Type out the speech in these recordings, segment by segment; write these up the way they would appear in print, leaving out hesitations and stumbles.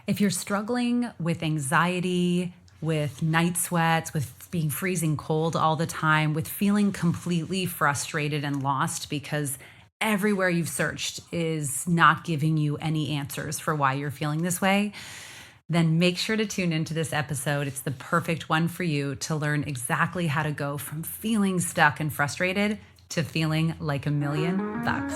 If you're struggling with anxiety, with night sweats, with being freezing cold all the time, with feeling completely frustrated and lost because everywhere you've searched is not giving you any answers for why you're feeling this way, then make sure to tune into this episode. It's the perfect one for you to learn exactly how to go from feeling stuck and frustrated to feeling like $1,000,000.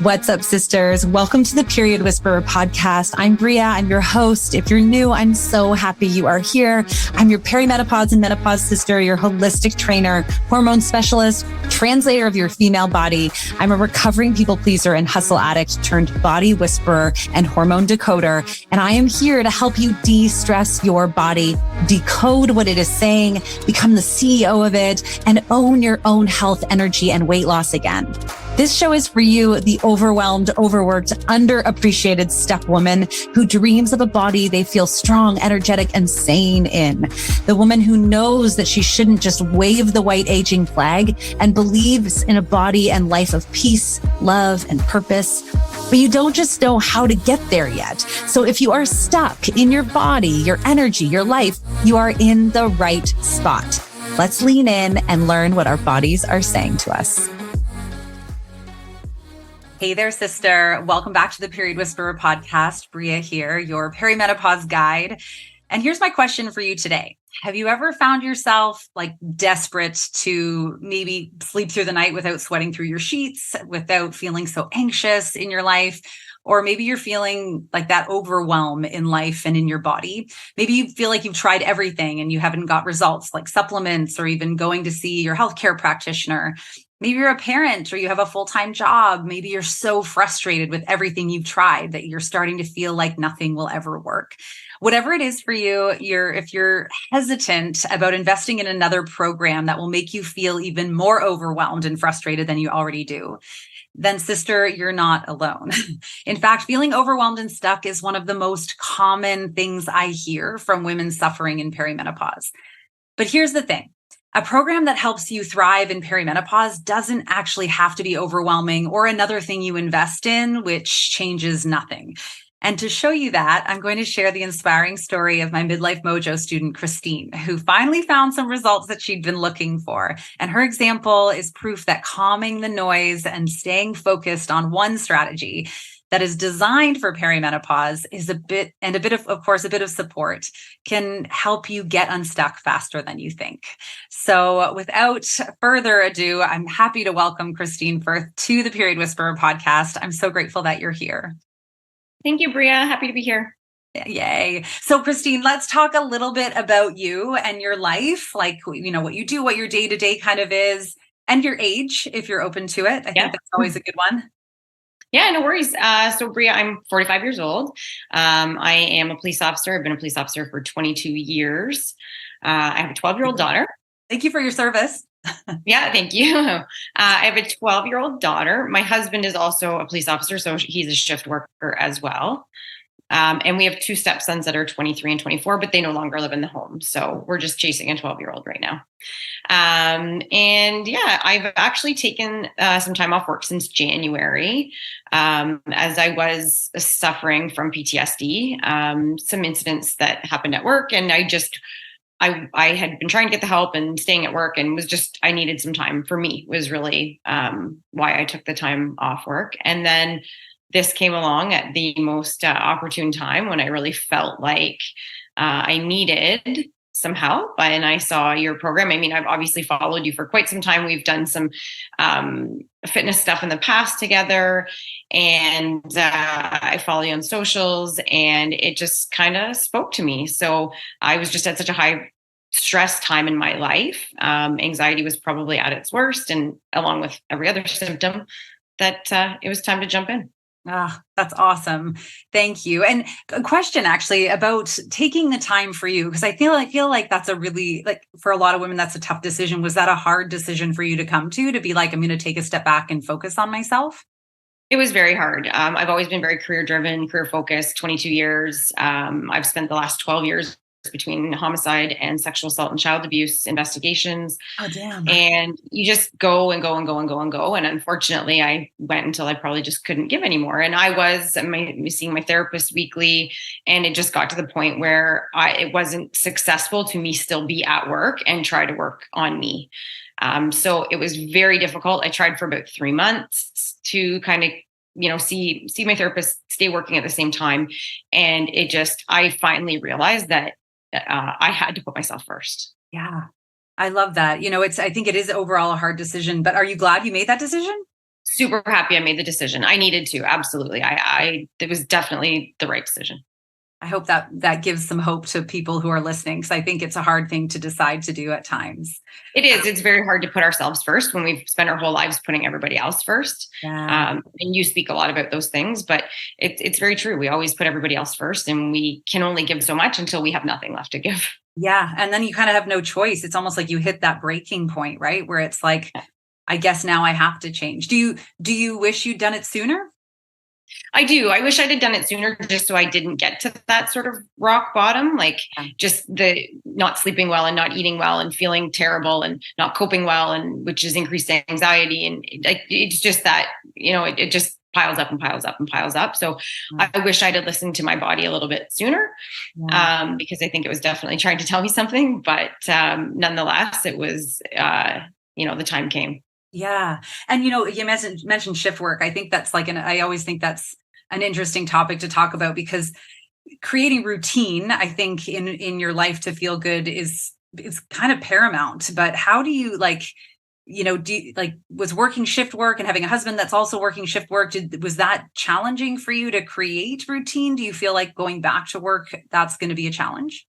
What's up, sisters? Welcome to the Period Whisperer podcast. I'm Bria. I'm your host. If you're new, I'm so happy you are here. I'm your perimenopause and menopause sister, your holistic trainer, hormone specialist, translator of your female body. I'm a recovering people pleaser and hustle addict turned body whisperer and hormone decoder. And I am here to help you de-stress your body, decode what it is saying, become the CEO of it, and own your own health, energy, and weight loss again. This show is for you, the overwhelmed, overworked, underappreciated stuck woman who dreams of a body they feel strong, energetic, and sane in. The woman who knows that she shouldn't just wave the white aging flag and believes in a body and life of peace, love, and purpose. But you don't just know how to get there yet. So if you are stuck in your body, your energy, your life, you are in the right spot. Let's lean in and learn what our bodies are saying to us. Hey there, sister. Welcome back to the Period Whisperer podcast. Bria here, your perimenopause guide. And here's my question for you today. Have you ever found yourself desperate to maybe sleep through the night without sweating through your sheets, without feeling so anxious in your life? Or maybe you're feeling like that overwhelm in life and in your body. Maybe you feel like you've tried everything and you haven't got results, like supplements or even going to see your healthcare practitioner. Maybe you're a parent or you have a full-time job. Maybe you're so frustrated with everything you've tried that you're starting to feel like nothing will ever work. Whatever it is for you, if you're hesitant about investing in another program that will make you feel even more overwhelmed and frustrated than you already do, then sister, you're not alone. In fact, feeling overwhelmed and stuck is one of the most common things I hear from women suffering in perimenopause. But here's the thing. A program that helps you thrive in perimenopause doesn't actually have to be overwhelming or another thing you invest in, which changes nothing. And to show you that, I'm going to share the inspiring story of my Midlife Mojo student, Christine, who finally found some results that she'd been looking for. And her example is proof that calming the noise and staying focused on one strategy that is designed for perimenopause is a bit of support can help you get unstuck faster than you think. So without further ado, I'm happy to welcome Christine Firth to the Period Whisperer podcast. I'm so grateful that you're here. Thank you, Bria. Happy to be here. Yay. So Christine, let's talk a little bit about you and your life, what you do, what your day-to-day kind of is, and your age, if you're open to it. I think that's always a good one. Yeah, no worries. So Bria, I'm 45 years old. I am a police officer. I've been a police officer for 22 years. I have a 12-year-old daughter. Thank you for your service. Yeah, thank you. I have a 12-year-old daughter. My husband is also a police officer, so he's a shift worker as well. And we have two stepsons that are 23 and 24, but they no longer live in the home. So we're just chasing a 12-year-old right now. And yeah, I've actually taken some time off work since January, as I was suffering from PTSD, some incidents that happened at work. And I had been trying to get the help and staying at work and I needed some time for me was really why I took the time off work. And then this came along at the most opportune time when I really felt like I needed some help. And I saw your program. I mean, I've obviously followed you for quite some time. We've done some fitness stuff in the past together. And I follow you on socials and it just kind of spoke to me. So I was just at such a high stress time in my life. Anxiety was probably at its worst, and along with every other symptom, that it was time to jump in. Ah, that's awesome. Thank you. And a question actually about taking the time for you, because I feel like that's a really, for a lot of women, that's a tough decision. Was that a hard decision for you to come to be like, I'm going to take a step back and focus on myself? It was very hard. I've always been very career driven, career focused, 22 years. I've spent the last 12 years between homicide and sexual assault and child abuse investigations. Oh, damn. And you just go and go and go and go and go. And unfortunately, I went until I probably just couldn't give anymore. And I was seeing my therapist weekly, and it just got to the point where it wasn't successful to me still be at work and try to work on me. So it was very difficult. I tried for about 3 months to kind of, see my therapist, stay working at the same time. And I finally realized that I had to put myself first. Yeah. I love that. I think it is overall a hard decision, but are you glad you made that decision? Super happy I made the decision. I needed to, absolutely. It was definitely the right decision. I hope that gives some hope to people who are listening, because I think it's a hard thing to decide to do at times. It is. It's very hard to put ourselves first when we've spent our whole lives putting everybody else first. Yeah. And you speak a lot about those things, but it's very true. We always put everybody else first, and we can only give so much until we have nothing left to give. Yeah. And then you kind of have no choice. It's almost like you hit that breaking point, right? Where it's like, I guess now I have to change. Do you wish you'd done it sooner? I do. I wish I'd have done it sooner, just so I didn't get to that sort of rock bottom, like just the not sleeping well and not eating well and feeling terrible and not coping well, and which is increased anxiety. And it's just that, it just piles up and piles up and piles up. So I wish I'd have listened to my body a little bit sooner, because I think it was definitely trying to tell me something. But nonetheless, it was, the time came. Yeah. And, you mentioned shift work. I think that's I always think that's an interesting topic to talk about, because creating routine, I think in your life to feel good is kind of paramount. But how do you was working shift work and having a husband that's also working shift work, was that challenging for you to create routine? Do you feel like going back to work, that's going to be a challenge?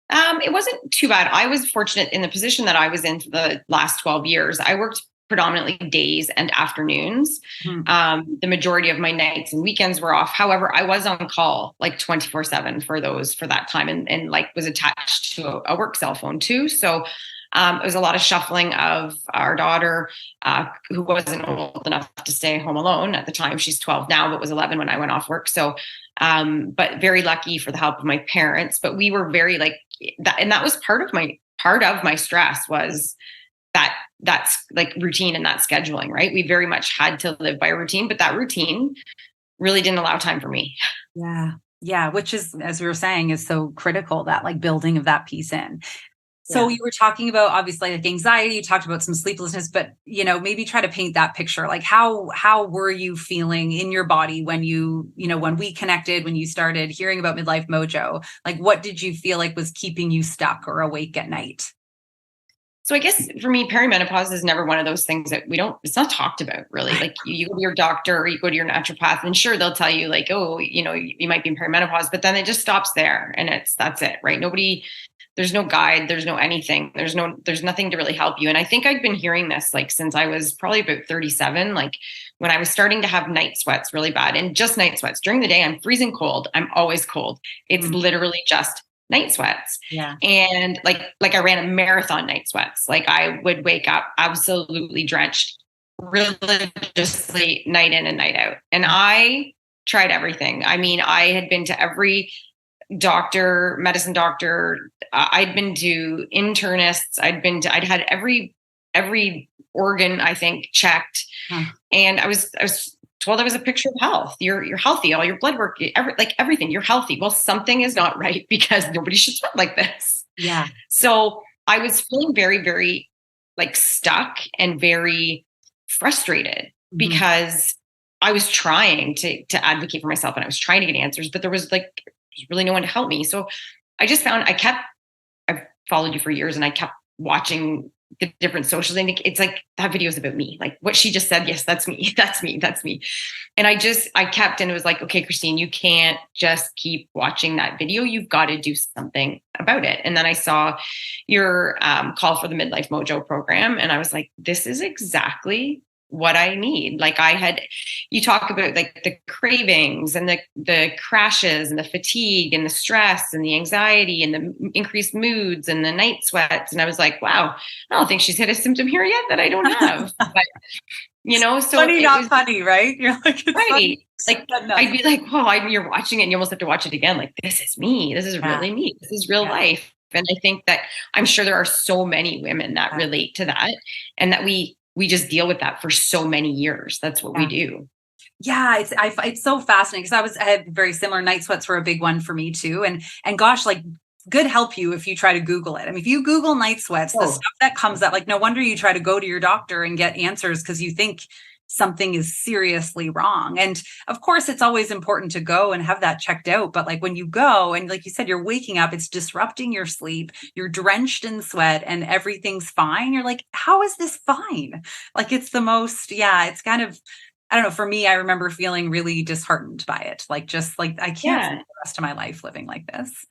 It wasn't too bad. I was fortunate in the position that I was in for the last 12 years. I worked predominantly days and afternoons. The majority of my nights and weekends were off. However, I was on call like 24/7 for that time, and was attached to a work cell phone too. So it was a lot of shuffling of our daughter, who wasn't old enough to stay home alone at the time. She's 12 now, but was 11 when I went off work. So, but very lucky for the help of my parents. But we were very that, and that was part of my stress was that's like routine and that scheduling, right? We very much had to live by a routine, but that routine really didn't allow time for me. Yeah. Yeah. Which is, as we were saying, is so critical, that building of that piece in. So you were talking about obviously anxiety, you talked about some sleeplessness, but maybe try to paint that picture. How were you feeling in your body when when we connected, when you started hearing about Midlife Mojo? What did you feel like was keeping you stuck or awake at night? So I guess for me, perimenopause is never one of those things that it's not talked about really. You go to your doctor or you go to your naturopath, and sure, they'll tell you you might be in perimenopause, but then it just stops there and that's it, right? There's no guide, there's no anything, there's nothing to really help you. And I think I'd been hearing this since I was probably about 37, when I was starting to have night sweats really bad, and just night sweats. During the day, I'm freezing cold. I'm always cold. It's literally just night sweats. Yeah. And I ran a marathon night sweats. I would wake up absolutely drenched religiously night in and night out. And I tried everything. I mean, I had been to every medicine doctor. I'd been to internists. I'd had every organ, I think, checked. And I was told I was a picture of health. You're healthy. All your blood work, everything. You're healthy. Well, something is not right, because nobody should sweat like this. Yeah. So I was feeling very, very stuck and very frustrated, because I was trying to advocate for myself, and I was trying to get answers, but there was really no one to help me. So I just found I've followed you for years, and I kept watching the different socials. And it's that video is about me. What she just said. Yes, that's me. That's me. That's me. And I kept, and it was okay, Christine, you can't just keep watching that video. You've got to do something about it. And then I saw your call for the Midlife Mojo program. And I was this is exactly what I need. Like you talk about like the cravings and the crashes and the fatigue and the stress and the anxiety and the increased moods and the night sweats. And I was like, wow, I don't think she's hit a symptom here yet that I don't have. But, so funny, not funny, right? You're like, it's right. funny. Like, I'd be like, you're watching it and you almost have to watch it again. Like, this is me. This is really me. This is real life. And I think that I'm sure there are so many women that relate to that, and that we just deal with that for so many years. That's what we do. Yeah, it's so fascinating because I had very similar. Night sweats were a big one for me too. And gosh, like, good help you if you try to Google it. I mean, if you Google night sweats, the stuff that comes up, like, no wonder you try to go to your doctor and get answers because you think something is seriously wrong. And of course, it's always important to go and have that checked out. But like when you go and like you said, you're waking up, it's disrupting your sleep, you're drenched in sweat and everything's fine. You're like, how is this fine? Like, it's the most, it's kind of, I don't know. For me, I remember feeling really disheartened by it. Like, just like, I can't spend the rest of my life living like this.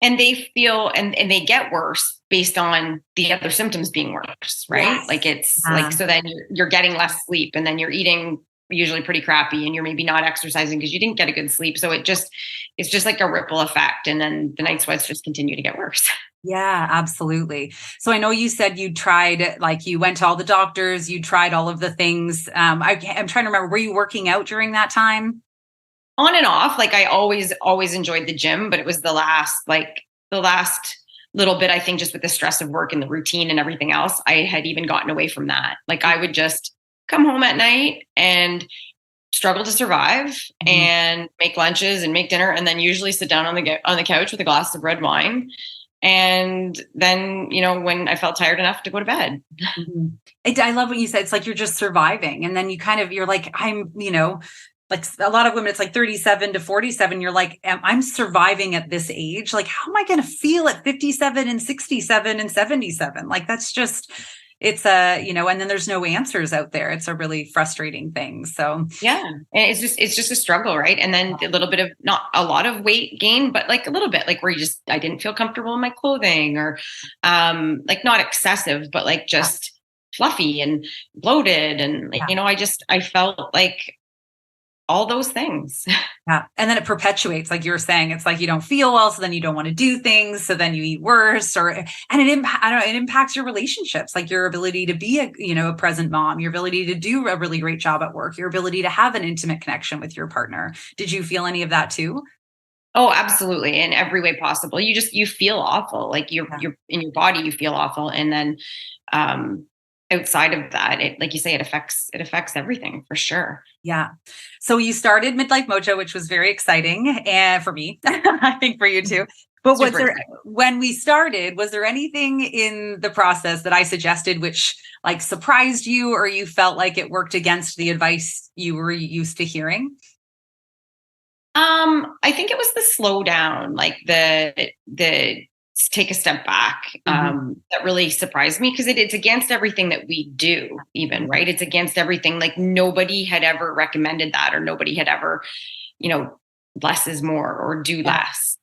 And they feel, and they get worse based on the other symptoms being worse, right? Yes. Like it's like, so then you're getting less sleep, and then you're eating usually pretty crappy, and you're maybe not exercising because you didn't get a good sleep. So it's just like a ripple effect. And then the night sweats just continue to get worse. Yeah, absolutely. So I know you said you tried, like you went to all the doctors, you tried all of the things. I'm trying to remember, were you working out during that time? On and off. Like I always enjoyed the gym, but it was the last little bit, I think, just with the stress of work and the routine and everything else, I had even gotten away from that. Like I would just come home at night and struggle to survive and make lunches and make dinner, and then usually sit down on the couch with a glass of red wine. And then, when I felt tired enough to go to bed. I love what you said. It's like, you're just surviving. And then you're like, I'm, like a lot of women, it's like 37 to 47. You're like, I'm surviving at this age. Like, how am I going to feel at 57 and 67 and 77? Like, that's just, it's and then there's no answers out there. It's a really frustrating thing. So yeah, and it's just a struggle, right? And then a little bit of, not a lot of weight gain, but like a little bit, like where I didn't feel comfortable in my clothing, or like not excessive, but like just fluffy and bloated. And I felt like all those things. Yeah. And then it perpetuates, like you were saying, it's like you don't feel well, so then you don't want to do things. So then you eat worse, and it impacts your relationships, like your ability to be a present mom, your ability to do a really great job at work, your ability to have an intimate connection with your partner. Did you feel any of that too? Oh, absolutely. In every way possible. You feel awful. Like you're in your body, you feel awful. And then, outside of that, it, like you say, it affects everything for sure. Yeah. So you started Midlife Mojo, which was very exciting, and for me, I think for you too. But when we started, was there anything in the process that I suggested which like surprised you, or you felt like it worked against the advice you were used to hearing? I think it was the slow down, like the take a step back, that really surprised me, because it's against everything that we do, even, right? It's against everything. Like nobody had ever recommended that, or nobody had ever, less is more, or do less.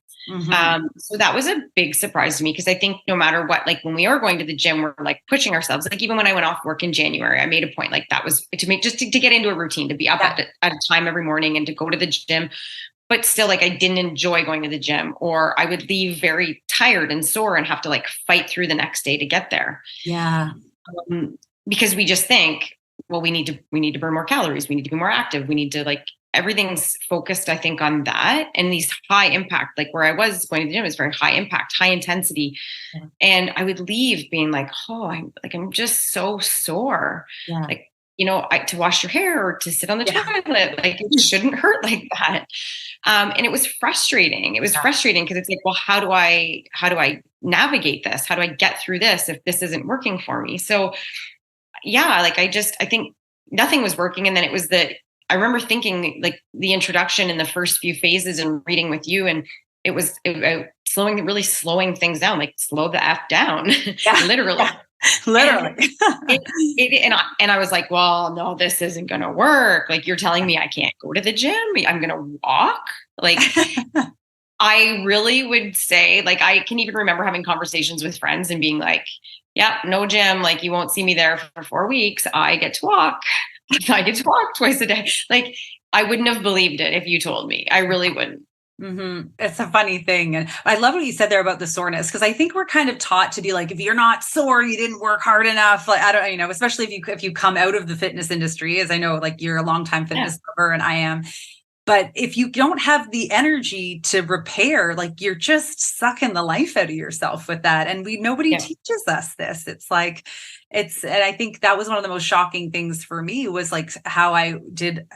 So that was a big surprise to me, because I think no matter what, like when we are going to the gym, we're like pushing ourselves. Like even when I went off work in January, I made a point, like that was to make, just to get into a routine, to be up at a time every morning and to go to the gym. But still, like I didn't enjoy going to the gym, or I would leave very tired and sore and have to like fight through the next day to get there. Yeah. Because we just think, well, we need to burn more calories. We need to be more active. We need to, like, everything's focused, I think, on that. And these high impact, like where I was going to the gym is very high impact, high intensity. Yeah. And I would leave being like, oh, I'm just so sore. Yeah. Like, to wash your hair or to sit on the toilet, like it shouldn't hurt like that. And it was frustrating. It was frustrating because it's like, well, how do I navigate this? How do I get through this if this isn't working for me? So yeah, like I think nothing was working. And then it was I remember thinking, like, the introduction in the first few phases and reading with you, and it was really slowing things down, like slow the F down, literally. Yeah. Literally. And I was like, well, no, this isn't going to work. Like, you're telling me I can't go to the gym. I'm going to walk. Like, I really would say, like, I can even remember having conversations with friends and being like, yeah, no gym. Like, you won't see me there for 4 weeks. I get to walk. I get to walk twice a day. Like, I wouldn't have believed it if you told me. I really wouldn't. Mm-hmm. It's a funny thing. And I love what you said there about the soreness, because I think we're kind of taught to be like, if you're not sore, you didn't work hard enough. Like, I don't, especially if you come out of the fitness industry, as I know, like you're a longtime fitness lover and I am. But if you don't have the energy to repair, like you're just sucking the life out of yourself with that. And nobody teaches us this. It's like, and I think that was one of the most shocking things for me, was like how I did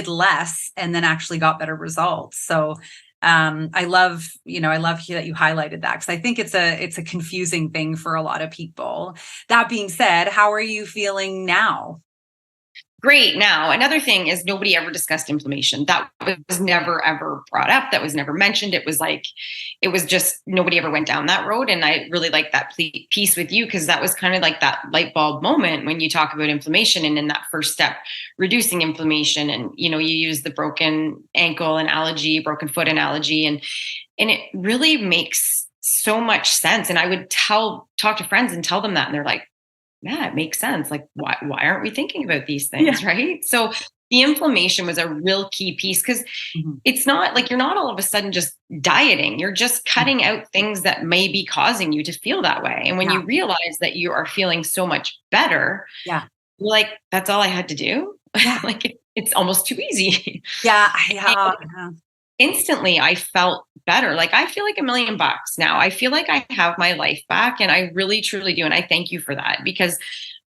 less and then actually got better results. So I love that you highlighted that, because I think it's a confusing thing for a lot of people. That being said, how are you feeling now? Great. Now, another thing is, nobody ever discussed inflammation. That was never, ever brought up. That was never mentioned. It was just, nobody ever went down that road. And I really like that piece with you, because that was kind of like that light bulb moment when you talk about inflammation, and in that first step, reducing inflammation. And, you use the broken ankle analogy, broken foot analogy, and it really makes so much sense. And I would talk to friends and tell them that, and they're like, yeah, it makes sense. Like, why aren't we thinking about these things? Yeah. Right. So the inflammation was a real key piece, because it's not like you're not all of a sudden just dieting. You're just cutting out things that may be causing you to feel that way. And when you realize that you are feeling so much better, you're like, that's all I had to do. Like, it's almost too easy. Instantly, I felt better. Like, I feel like $1 million now. I feel like I have my life back, and I really, truly do. And I thank you for that, because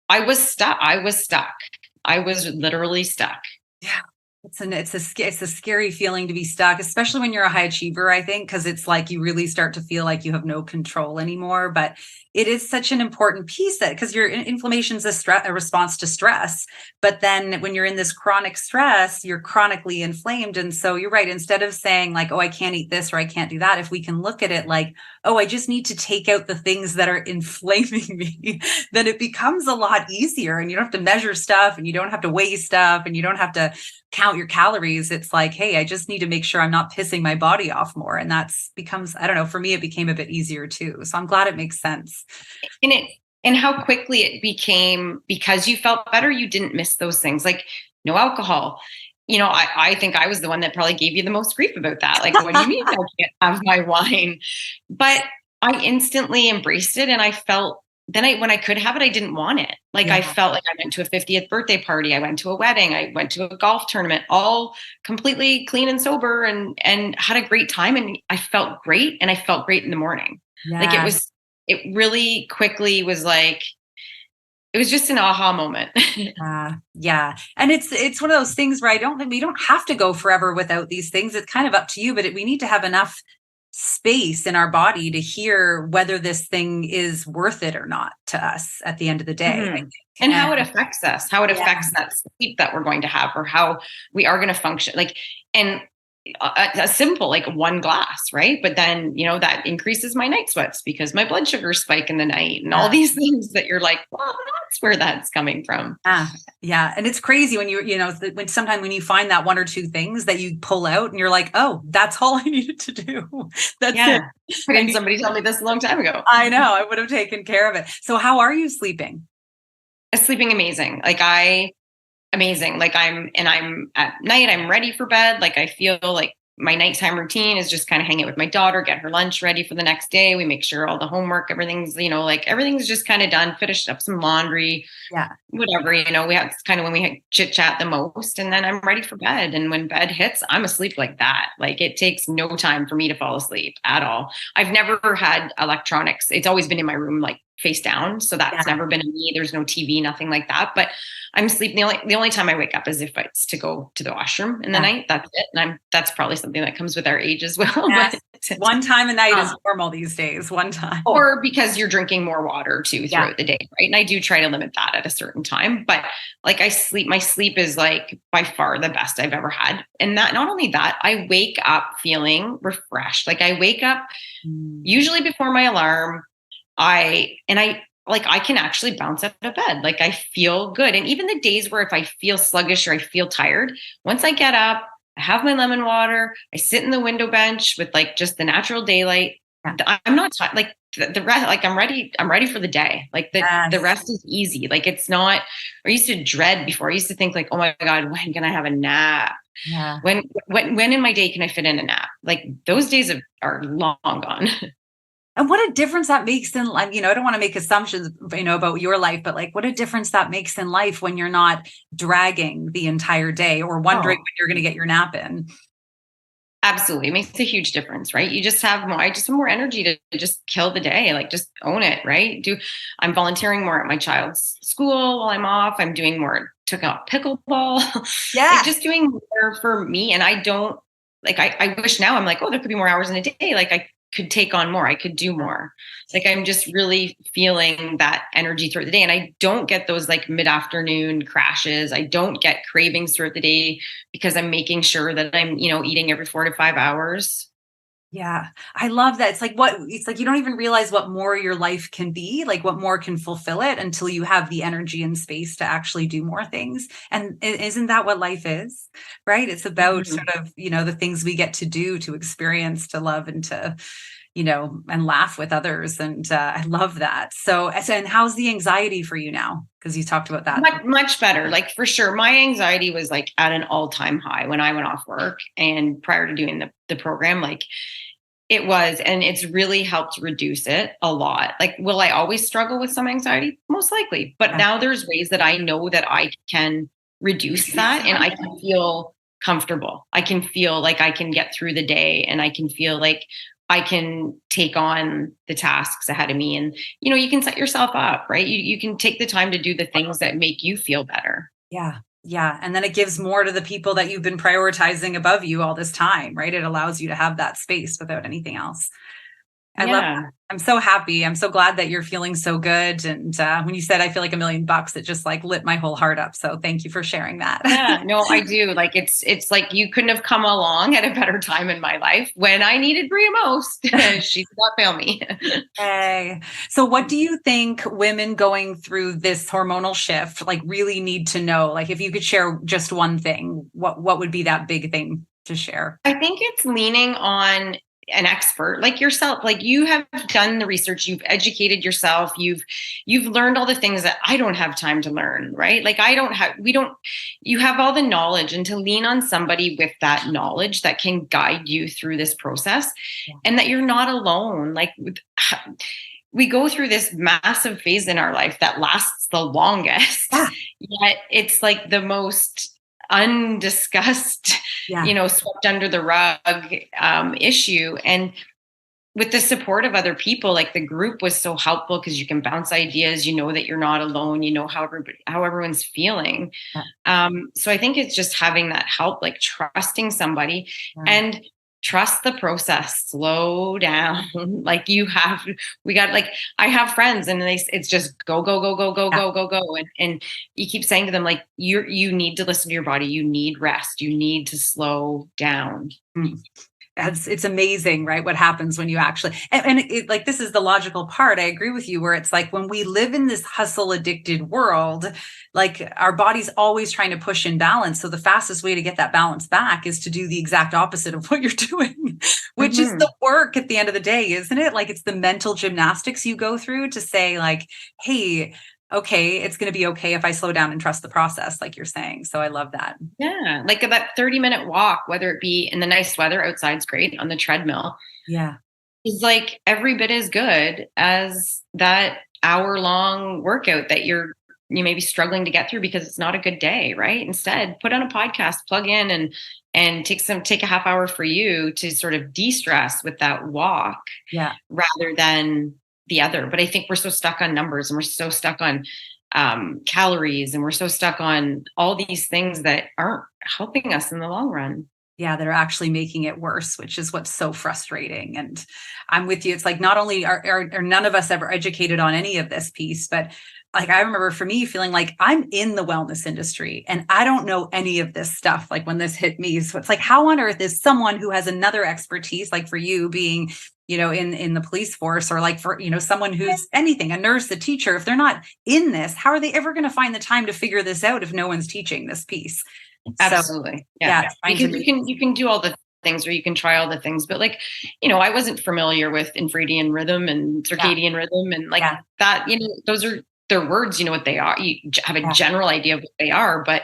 I was stuck. I was literally stuck. Yeah. It's a scary feeling to be stuck, especially when you're a high achiever, I think, because it's like you really start to feel like you have no control anymore. But it is such an important piece, that because your inflammation is a response to stress. But then when you're in this chronic stress, you're chronically inflamed. And so you're right. Instead of saying like, oh, I can't eat this or I can't do that, if we can look at it like, oh, I just need to take out the things that are inflaming me, then it becomes a lot easier. And you don't have to measure stuff, and you don't have to weigh stuff, and you don't have to count your calories. It's like, hey, I just need to make sure I'm not pissing my body off more. And becomes, I don't know, for me, it became a bit easier too. So I'm glad it makes sense. And how quickly it became, because you felt better, you didn't miss those things, like no alcohol. I think I was the one that probably gave you the most grief about that. Like, what do you mean I can't have my wine? But I instantly embraced it, and I felt when I could have it, I didn't want it. Like, I felt like I went to a 50th birthday party. I went to a wedding. I went to a golf tournament, all completely clean and sober, and had a great time. And I felt great. And I felt great in the morning. Like, it really quickly was like, it was just an aha moment. Yeah. And it's one of those things where we don't have to go forever without these things. It's kind of up to you, but we need to have enough space in our body to hear whether this thing is worth it or not to us at the end of the day. And how it affects us, how it affects that sleep that we're going to have, or how we are going to function. Like, and a simple, like one glass, right? But then, that increases my night sweats because my blood sugars spike in the night, and all these things that you're like, well, that's where that's coming from. Yeah. And it's crazy when sometimes when you find that one or two things that you pull out and you're like, oh, that's all I needed to do. That's it. Why didn't somebody tell me this a long time ago? I know, I would have taken care of it. So how are you sleeping? Sleeping amazing. Amazing. Like, I'm at night, I'm ready for bed. Like, I feel like my nighttime routine is just kind of hang out with my daughter, get her lunch ready for the next day. We make sure all the homework, everything's, everything's just kind of done, finished up some laundry, whatever, we have kind of when we chit chat the most, and then I'm ready for bed. And when bed hits, I'm asleep like that. Like, it takes no time for me to fall asleep at all. I've never had electronics. It's always been in my room, like face down. So that's never been in me. There's no TV, nothing like that. But I'm sleeping. The only time I wake up is if it's to go to the washroom in the night. That's it. And that's probably something that comes with our age as well. Yes. One time a night is normal these days. One time. Or because you're drinking more water too throughout the day, right? And I do try to limit that at a certain time. But like, my sleep is like by far the best I've ever had. And not only that, I wake up feeling refreshed. Like, I wake up usually before my alarm. I can actually bounce out of bed. Like, I feel good. And even the days where if I feel sluggish or I feel tired, once I get up, I have my lemon water, I sit in the window bench with like just the natural daylight, I'm not like the rest, like I'm ready for the day. Like the rest is easy. Like it's not, I used to dread before. I used to think like, oh my God, when can I have a nap? Yeah. When in my day can I fit in a nap? Like those days are long gone. And what a difference that makes in life. I don't want to make assumptions, about your life, but like what a difference that makes in life when you're not dragging the entire day or wondering when you're going to get your nap in. Absolutely. It makes a huge difference, right? You just have I just have more energy to just kill the day, like just own it, right? I'm volunteering more at my child's school while I'm off. I'm doing more, took out pickleball. Yeah. Like just doing more for me. And I don't like, I wish now I'm like, oh, there could be more hours in a day. Like I could take on more. I could do more. Like I'm just really feeling that energy throughout the day. And I don't get those like mid-afternoon crashes. I don't get cravings throughout the day because I'm making sure that I'm, eating every 4 to 5 hours. Yeah. I love that. It's like you don't even realize what more your life can be, like what more can fulfill it until you have the energy and space to actually do more things. And isn't that what life is? Right? It's about sort of, the things we get to do, to experience, to love, and to, and laugh with others. And I love that. So, and how's the anxiety for you now? Because you talked about that. Much better. Like for sure. My anxiety was like at an all-time high when I went off work and prior to doing the program, like it was, and it's really helped reduce it a lot. Like, will I always struggle with some anxiety? Most likely. But now there's ways that I know that I can reduce that and I can feel comfortable. I can feel like I can get through the day and I can feel like I can take on the tasks ahead of me. And, you can set yourself up, right? You can take the time to do the things that make you feel better. Yeah. Yeah. And then it gives more to the people that you've been prioritizing above you all this time, right? It allows you to have that space without anything else. I love that. I'm so happy. I'm so glad that you're feeling so good. And when you said, I feel like $1 million, it just like lit my whole heart up. So thank you for sharing that. Yeah, no, I do. Like, it's like, you couldn't have come along at a better time in my life when I needed Bria most. She did not fail me. Hey. So what do you think women going through this hormonal shift, like really need to know? Like if you could share just one thing, what would be that big thing to share? I think it's leaning on an expert like yourself. Like you have done the research, you've educated yourself, you've learned all the things that I don't have time to learn, right? Like you have all the knowledge, and to lean on somebody with that knowledge that can guide you through this process and that you're not alone. Like we go through this massive phase in our life that lasts the longest, yet it's like the most undiscussed, swept under the rug issue. And with the support of other people, like the group was so helpful because you can bounce ideas, that you're not alone, how everyone's feeling. So I think it's just having that help, like trusting somebody and trust the process, slow down. Like I have friends and it's just go, go, go, go, go, go, go, go. And you keep saying to them, like, you need to listen to your body. You need rest. You need to slow down. It's amazing, right? What happens when you actually, and like, this is the logical part. I agree with you, where it's like, when we live in this hustle addicted world, like our body's always trying to push in balance. So the fastest way to get that balance back is to do the exact opposite of what you're doing, which is the work at the end of the day, isn't it? Like it's the mental gymnastics you go through to say like, hey, okay, it's going to be okay if I slow down and trust the process, like you're saying. So I love that. Yeah. Like that 30-minute walk, whether it be in the nice weather, outside's great, on the treadmill. Yeah. Is like every bit as good as that hour-long workout that you may be struggling to get through because it's not a good day, right? Instead, put on a podcast, plug in and take a half hour for you to sort of de-stress with that walk, rather than the other. But I think we're so stuck on numbers, and we're so stuck on calories, and we're so stuck on all these things that aren't helping us in the long run. Yeah, that are actually making it worse, which is what's so frustrating. And I'm with you. It's like, not only are none of us ever educated on any of this piece, but like, I remember for me feeling like I'm in the wellness industry and I don't know any of this stuff. Like when this hit me, so it's like, how on earth is someone who has another expertise, like for you being, in the police force, or like for, someone who's anything, a nurse, a teacher, if they're not in this, how are they ever going to find the time to figure this out if no one's teaching this piece? Absolutely. So, you can do all the things or you can try all the things. But like, I wasn't familiar with infradian rhythm and circadian rhythm and like that, those are their words, you know what they are. You have a general idea of what they are, but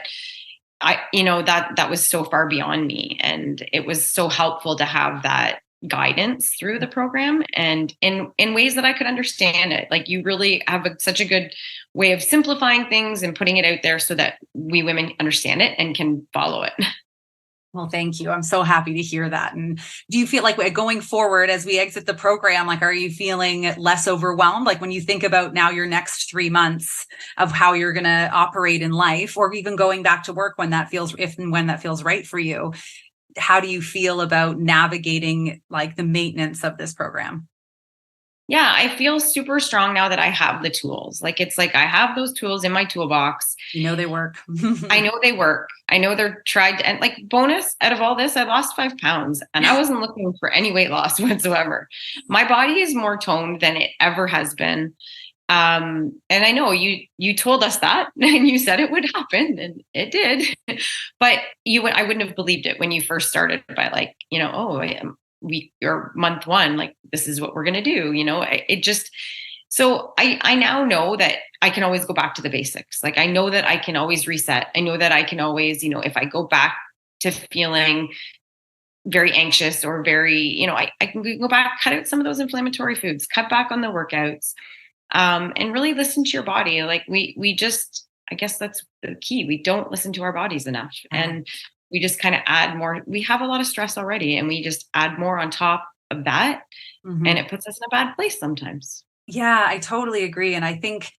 that was so far beyond me. And it was so helpful to have that guidance through the program and in ways that I could understand it. Like you really have such a good way of simplifying things and putting it out there so that we women understand it and can follow it. Well, thank you. I'm so happy to hear that. And do you feel like going forward as we exit the program, like, are you feeling less overwhelmed? Like when you think about now your next 3 months of how you're going to operate in life, or even going back to work when that feels, if and when that feels right for you, how do you feel about navigating like the maintenance of this program? Yeah, I feel super strong now that I have the tools. Like, it's like I have those tools in my toolbox. They work. I know they work. I know they're tried. And like bonus out of all this, I lost 5 pounds and I wasn't looking for any weight loss whatsoever. My body is more toned than it ever has been. And I know you told us that and you said it would happen and it did, but I wouldn't have believed it when you first started by like, you're month 1, like, this is what we're going to do. So I now know that I can always go back to the basics. Like, I know that I can always reset. I know that I can always, if I go back to feeling very anxious or very, I can go back, cut out some of those inflammatory foods, cut back on the workouts, and really listen to your body. Like we just, I guess that's the key. We don't listen to our bodies enough. And we just kind of add more. We have a lot of stress already and we just add more on top of that. Mm-hmm. And it puts us in a bad place sometimes. Yeah, I totally agree. And I think,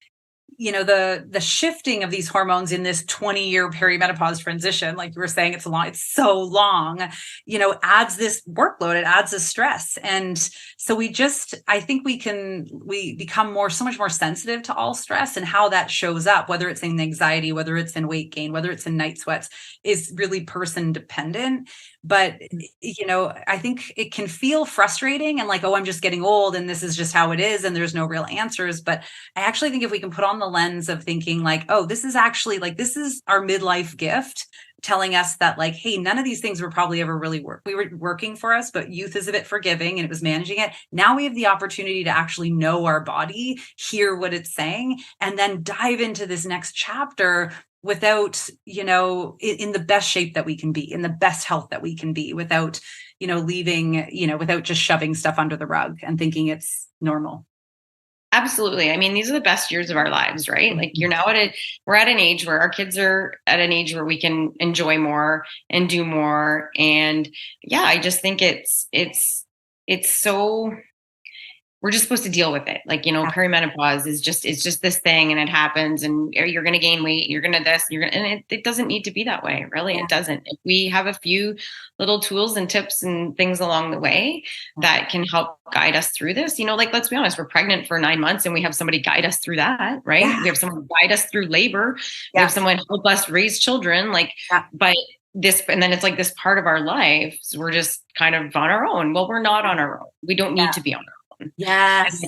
the shifting of these hormones in this 20-year perimenopause transition, like you were saying, it's so long, adds this workload, it adds this stress. And so I think we become so much more sensitive to all stress and how that shows up, whether it's in anxiety, whether it's in weight gain, whether it's in night sweats, is really person dependent. But, I think it can feel frustrating and like, oh, I'm just getting old and this is just how it is. And there's no real answers. But I actually think if we can put on the lens of thinking like, oh, this is actually like, this is our midlife gift telling us that like, hey, none of these things were probably ever really working for us, but youth is a bit forgiving and it was managing it. Now we have the opportunity to actually know our body, hear what it's saying, and then dive into this next chapter without, in the best shape that we can be, in the best health that we can be, without, leaving, without just shoving stuff under the rug and thinking it's normal. Absolutely. I mean, these are the best years of our lives, right? Like we're at an age where our kids are at an age where we can enjoy more and do more. And yeah, I just think it's so, we're just supposed to deal with it. Like, perimenopause it's just this thing and it happens and you're going to gain weight, you're going to this, and it doesn't need to be that way. Really. It doesn't. If we have a few little tools and tips and things along the way that can help guide us through this, like, let's be honest, we're pregnant for 9 months and we have somebody guide us through that, right? Yeah. We have someone guide us through labor. We have someone help us raise children, but this, and then it's like this part of our lives, we're just kind of on our own. Well, we're not on our own. We don't need to be on our own. Yes.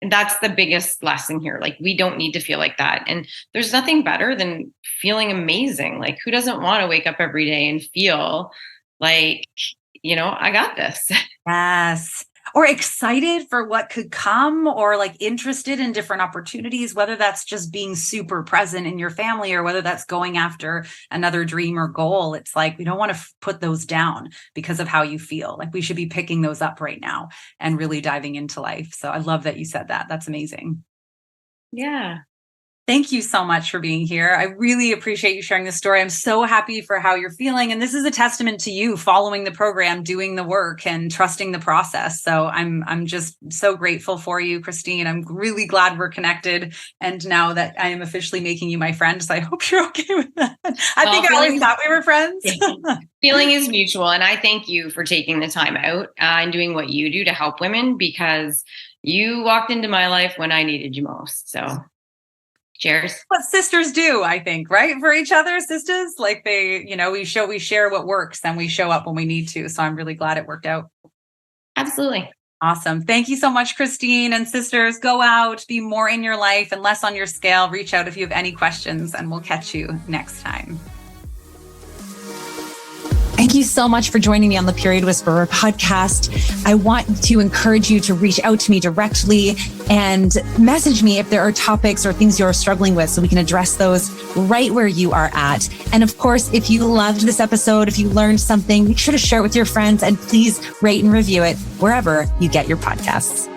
And that's the biggest lesson here. Like, we don't need to feel like that. And there's nothing better than feeling amazing. Like, who doesn't want to wake up every day and feel like, I got this? Yes. Or excited for what could come, or like interested in different opportunities, whether that's just being super present in your family or whether that's going after another dream or goal. It's like, we don't want to put those down because of how you feel. Like, we should be picking those up right now and really diving into life. So I love that you said that. That's amazing. Yeah. Thank you so much for being here. I really appreciate you sharing this story. I'm so happy for how you're feeling. And this is a testament to you following the program, doing the work and trusting the process. So I'm just so grateful for you, Christine. I'm really glad we're connected. And now that I am officially making you my friend, so I hope you're okay with that. I think I always thought we were friends. Feeling is mutual. And I thank you for taking the time out and doing what you do to help women, because you walked into my life when I needed you most. So cheers. What sisters do, I think, right? For each other, sisters, like we share what works and we show up when we need to. So I'm really glad it worked out. Absolutely. Awesome. Thank you so much, Christine. And sisters, go out, be more in your life and less on your scale. Reach out if you have any questions, and we'll catch you next time. I Thank you so much for joining me on the Period Whisperer podcast. I want to encourage you to reach out to me directly and message me if there are topics or things you're struggling with so we can address those right where you are at. And of course, if you loved this episode, if you learned something, make sure to share it with your friends and please rate and review it wherever you get your podcasts.